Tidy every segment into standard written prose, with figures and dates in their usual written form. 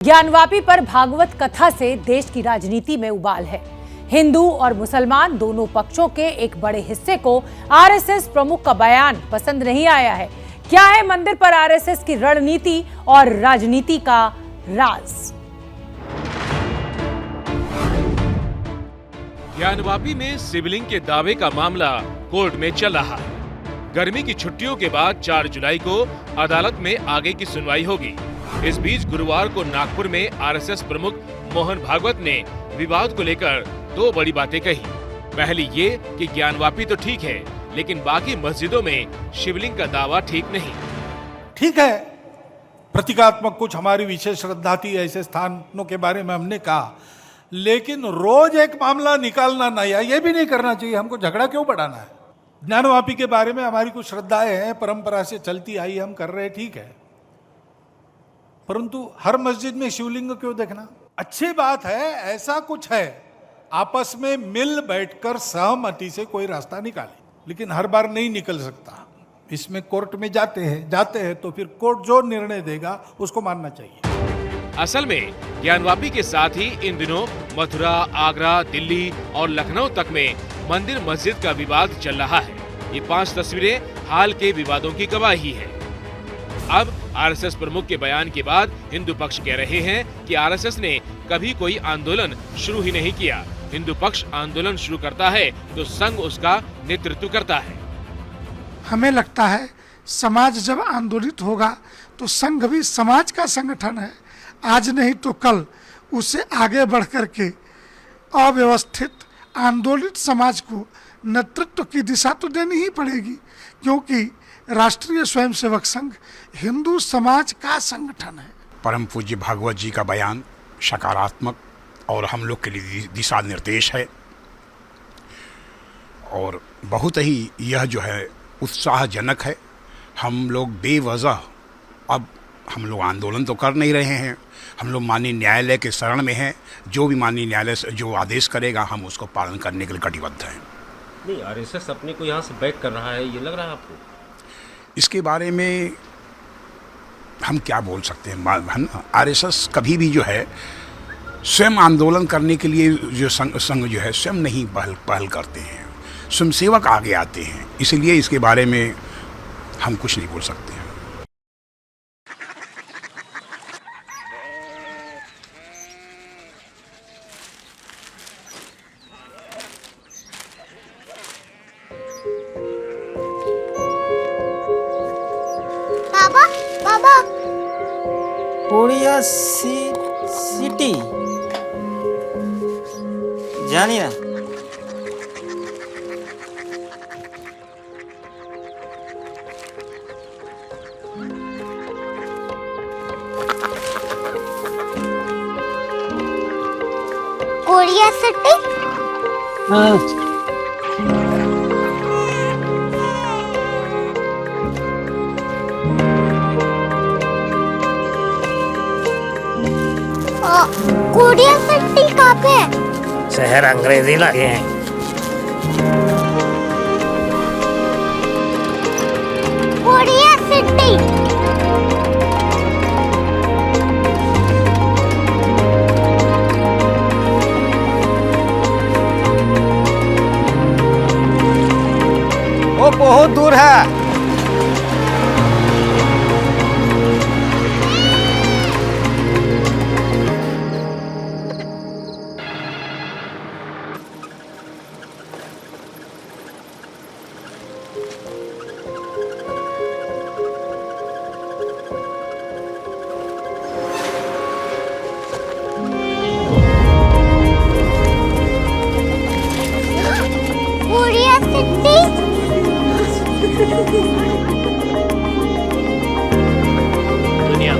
ज्ञानवापी पर भागवत कथा से देश की राजनीति में उबाल है। हिंदू और मुसलमान दोनों पक्षों के एक बड़े हिस्से को आरएसएस प्रमुख का बयान पसंद नहीं आया है। क्या है मंदिर पर आरएसएस की रणनीति और राजनीति का राज? ज्ञानवापी में शिवलिंग के दावे का मामला कोर्ट में चल रहा है। गर्मी की छुट्टियों के बाद 4 जुलाई को अदालत में आगे की सुनवाई होगी। इस बीच गुरुवार को नागपुर में आरएसएस प्रमुख मोहन भागवत ने विवाद को लेकर 2 बड़ी बातें कही। पहली ये कि ज्ञानवापी तो ठीक है, लेकिन बाकी मस्जिदों में शिवलिंग का दावा ठीक नहीं। ठीक है, प्रतीकात्मक कुछ हमारी विशेष श्रद्धा थी, ऐसे स्थानों के बारे में हमने कहा, लेकिन रोज एक मामला निकालना नया ये भी नहीं करना चाहिए। हमको झगड़ा क्यों बढ़ाना है? ज्ञानवापी के बारे में हमारी कुछ श्रद्धाएं हैं, परंपरा से चलती आई, हम कर रहे, ठीक है, परंतु हर मस्जिद में शिवलिंग क्यों देखना? अच्छी बात है, ऐसा कुछ है, आपस में मिल बैठकर सहमति से कोई रास्ता निकाले, लेकिन हर बार नहीं निकल सकता। इसमें कोर्ट में जाते हैं तो फिर कोर्ट जो निर्णय देगा उसको मानना चाहिए। असल में ज्ञानवापी के साथ ही इन दिनों मथुरा, आगरा, दिल्ली और लखनऊ तक में मंदिर मस्जिद का विवाद चल रहा है। ये 5 तस्वीरें हाल के विवादों की गवाही है। अब आरएसएस प्रमुख के बयान के बाद हिंदू पक्ष कह रहे हैं कि आरएसएस ने कभी कोई आंदोलन शुरू ही नहीं किया। हिंदू पक्ष आंदोलन शुरू करता है तो संघ उसका नेतृत्व करता है। हमें लगता है समाज जब आंदोलित होगा तो संघ भी समाज का संगठन है। आज नहीं तो कल उसे आगे बढ़ करके अव्यवस्थित आंदोलित समाज को नेतृत्व की दिशा तो देनी ही पड़ेगी, क्योंकि राष्ट्रीय स्वयंसेवक संघ हिंदू समाज का संगठन है। परम पूज्य भागवत जी का बयान सकारात्मक और हम लोग के लिए दिशा निर्देश है, और बहुत ही यह जो है उत्साहजनक है। हम लोग बेवजह अब हम लोग आंदोलन तो कर नहीं रहे हैं, हम लोग माननीय न्यायालय के शरण में हैं। जो भी माननीय न्यायालय जो आदेश करेगा हम उसको पालन करने के लिए कटिबद्ध हैं। नहीं, आरएसएस अपने को यहाँ से बैक कर रहा है, ये लग रहा है आपको? इसके बारे में हम क्या बोल सकते हैं? आरएसएस कभी भी जो है स्वयं आंदोलन करने के लिए जो संघ जो है स्वयं नहीं पहल करते हैं, स्वयंसेवक आगे आते हैं, इसलिए इसके बारे में हम कुछ नहीं बोल सकते हैं। कोरिया सिटी जानिए ना? Korea city? कोरिया सिटी कहाँ पे है? शहर अंग्रेजी लगे हैं। Korea city. वो बहुत दूर है। Korea city. दुनिया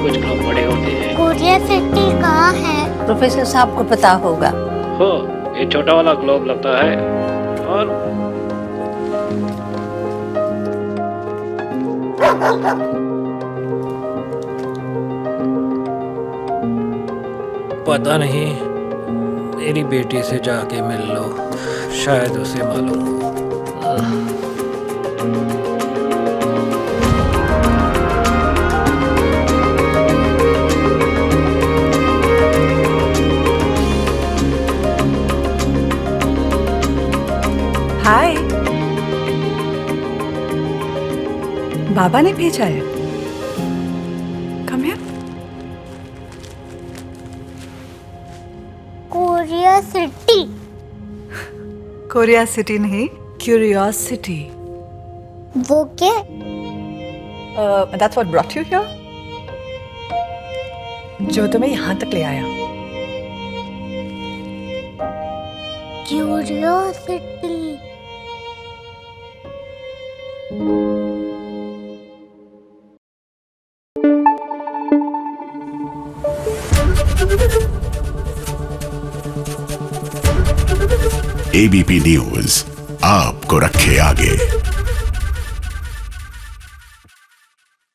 कुछ लोग बड़े होते हैं। कोरिया सिटी कहाँ है? प्रोफेसर साहब को पता होगा। हो, ये छोटा वाला ग्लोब लगता है, और पता नहीं, मेरी बेटी से जाके मिल लो, शायद उसे मालूम हो। बाबा ने भेजा है। Come here. Korea city. Korea city नहीं, क्यूरियोसिटी। वो क्या? That's what brought you here? जो तुम्हें यहाँ तक ले आया। क्यूरियोसिटी। ABP न्यूज आपको रखे आगे।